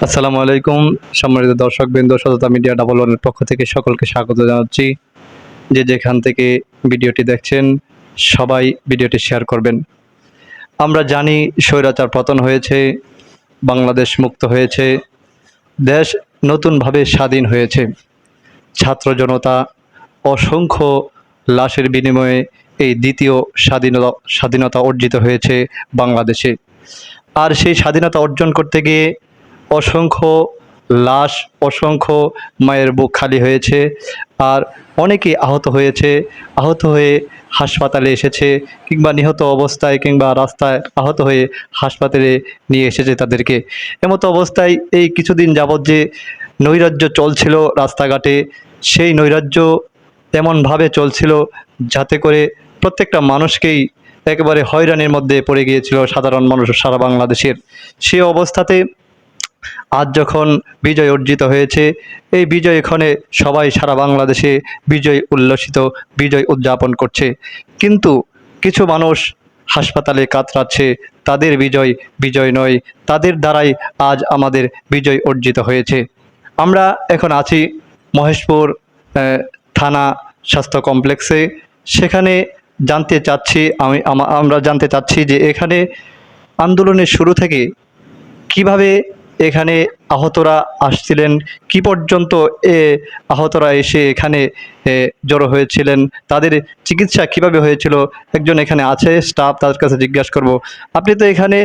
আসসালামু আলাইকুম। সম্মানিত দর্শকবৃন্দ, সততা মিডিয়া ডাবল ওয়ানের পক্ষ থেকে সকলকে স্বাগত জানাচ্ছি। যে যেখান থেকে ভিডিওটি দেখছেন সবাই ভিডিওটি শেয়ার করবেন। আমরা জানি স্বৈরাচার পতন হয়েছে, বাংলাদেশ মুক্ত হয়েছে, দেশ নতুনভাবে স্বাধীন হয়েছে। ছাত্র জনতা অসংখ্য লাশের বিনিময়ে এই দ্বিতীয় স্বাধীনতা অর্জিত হয়েছে বাংলাদেশে। আর সেই স্বাধীনতা অর্জন করতে গিয়ে অসংখ্য লাশ, অসংখ্য মায়ের বুক খালি হয়েছে, আর অনেকেই আহত হয়েছে। আহত হয়ে হাসপাতালে এসেছে, কিংবা নিহত অবস্থায় কিংবা রাস্তায় আহত হয়ে হাসপাতালে নিয়ে এসেছে তাদেরকে। এমতো অবস্থায় এই কিছুদিন যাবৎ যে নৈরাজ্য চলছিল রাস্তাঘাটে, সেই নৈরাজ্য এমনভাবে চলছিল যাতে করে প্রত্যেকটা মানুষকেই একেবারে হয়রানির মধ্যে পড়ে গিয়েছিল সাধারণ মানুষ সারা বাংলাদেশের। সে অবস্থাতে আজ যখন বিজয় অর্জিত হয়েছে, এই বিজয়ক্ষণে সবাই সারা বাংলাদেশে বিজয় উল্লসিত, বিজয় উদযাপন করছে। কিন্তু কিছু মানুষ হাসপাতালে কাতরাচ্ছে, তাদের বিজয় বিজয় নয়, তাদের দ্বারাই আজ আমাদের বিজয় অর্জিত হয়েছে। আমরা এখন আছি মহেশপুর থানা স্বাস্থ্য কমপ্লেক্সে। সেখানে আমরা জানতে চাচ্ছি যে এখানে আন্দোলনের শুরু থেকে কিভাবে এখানে আহতরা আসছিলেন, কি পর্যন্ত আহতরা এসে এখানে জড়ো হয়েছিলেন, তাদের চিকিৎসা কিভাবে হয়েছিল। একজন এখানে আছে স্টাফ, তাদের কাছে জিজ্ঞাসা করব। আপনি তো এখানে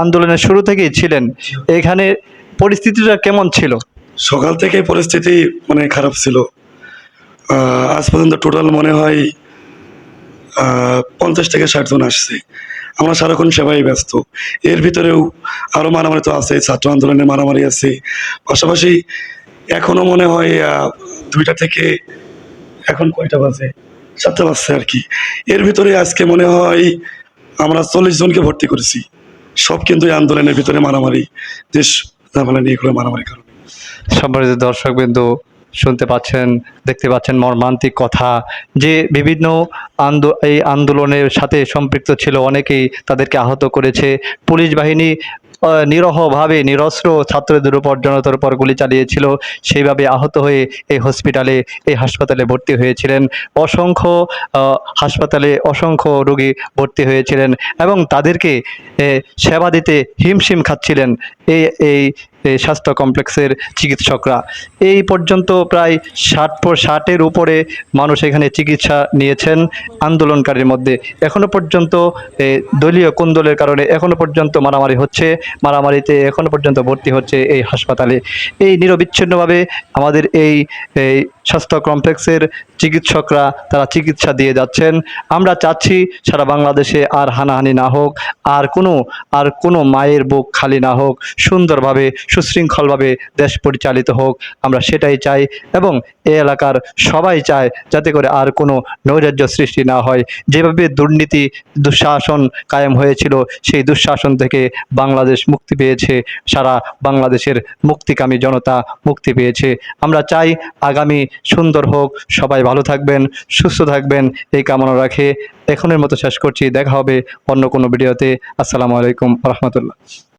আন্দোলনের শুরু থেকেই ছিলেন, এখানে পরিস্থিতিটা কেমন ছিল? সকাল থেকে পরিস্থিতি খারাপ ছিল। আজ পর্যন্ত টোটাল মনে হয় 50 থেকে 60 জন আসছে। আমরা সারাক্ষণ সেবাই ব্যস্ত। এর ভিতরেও আরো মারামারি তো আছে, ছাত্র আন্দোলনের মারামারি আছে। পাশাপাশি এখনো মনে হয় 2টা থেকে এখন কয়টা বাজে, 7টা বাজছে আর কি। এর ভিতরে আজকে মনে হয় আমরা 40 জনকে ভর্তি করেছি। সব কিন্তু এই আন্দোলনের ভিতরে মারামারি, দেশ ঝামেলা নিয়ে এগুলো মারামারি কারণে। সম্মানিত দর্শকবৃন্দ, শুনতে পাচ্ছেন, দেখতে পাচ্ছেন মর্মান্তিক কথা, যে বিভিন্ন এই আন্দোলনের সাথে সম্পৃক্ত ছিল অনেকেই, তাদেরকে আহত করেছে পুলিশ বাহিনী। নিরহভাবে নিরস্ত্র ছাত্রদের উপর, জনতার উপর গুলি চালিয়েছিল। সেইভাবে আহত হয়ে এই হাসপাতালে ভর্তি হয়েছিলেন। অসংখ্য রোগী ভর্তি হয়েছিলেন এবং তাদেরকে সেবা দিতে হিমশিম খাচ্ছিলেন এই এই স্বাস্থ্য কমপ্লেক্সের চিকিৎসকরা। এই পর্যন্ত প্রায় 60-এর উপরে মানুষ এখানে চিকিৎসা নিয়েছেন আন্দোলনকারীর মধ্যে। এখনো পর্যন্ত দলীয় কোন্দলের কারণে এখনো পর্যন্ত মারামারি হচ্ছে, মারামারিতে এখনো পর্যন্ত ভর্তি হচ্ছে এই হাসপাতালে। এই নিরবিচ্ছিন্নভাবে আমাদের এই স্বাস্থ্য কমপ্লেক্সের চিকিৎসকরা তারা চিকিৎসা দিয়ে যাচ্ছেন। আমরা চাচ্ছি সারা বাংলাদেশে আর হানাহানি না হোক, আর কোনো মায়ের বুক খালি না হোক, সুন্দরভাবে সুশৃঙ্খলভাবে দেশ পরিচালিত হোক। আমরা সেটাই চাই এবং এই এলাকার সবাই চায় যাতে করে আর কোনো নৈরাজ্য সৃষ্টি না হয়। যেভাবে দুর্নীতি, দুঃশাসন কায়েম হয়েছিল, সেই দুঃশাসন থেকে বাংলাদেশ মুক্তি পেয়েছে, সারা বাংলাদেশের মুক্তিকামী জনতা মুক্তি পেয়েছে। আমরা চাই আগামী সুন্দর হোক, সবাই ভালো থাকবেন, সুস্থ থাকবেন, এই কামনা রাখে এখনের মতো শেষ করছি। দেখা হবে অন্য কোনো ভিডিওতে। আসসালামু আলাইকুম ওয়া রাহমাতুল্লাহ।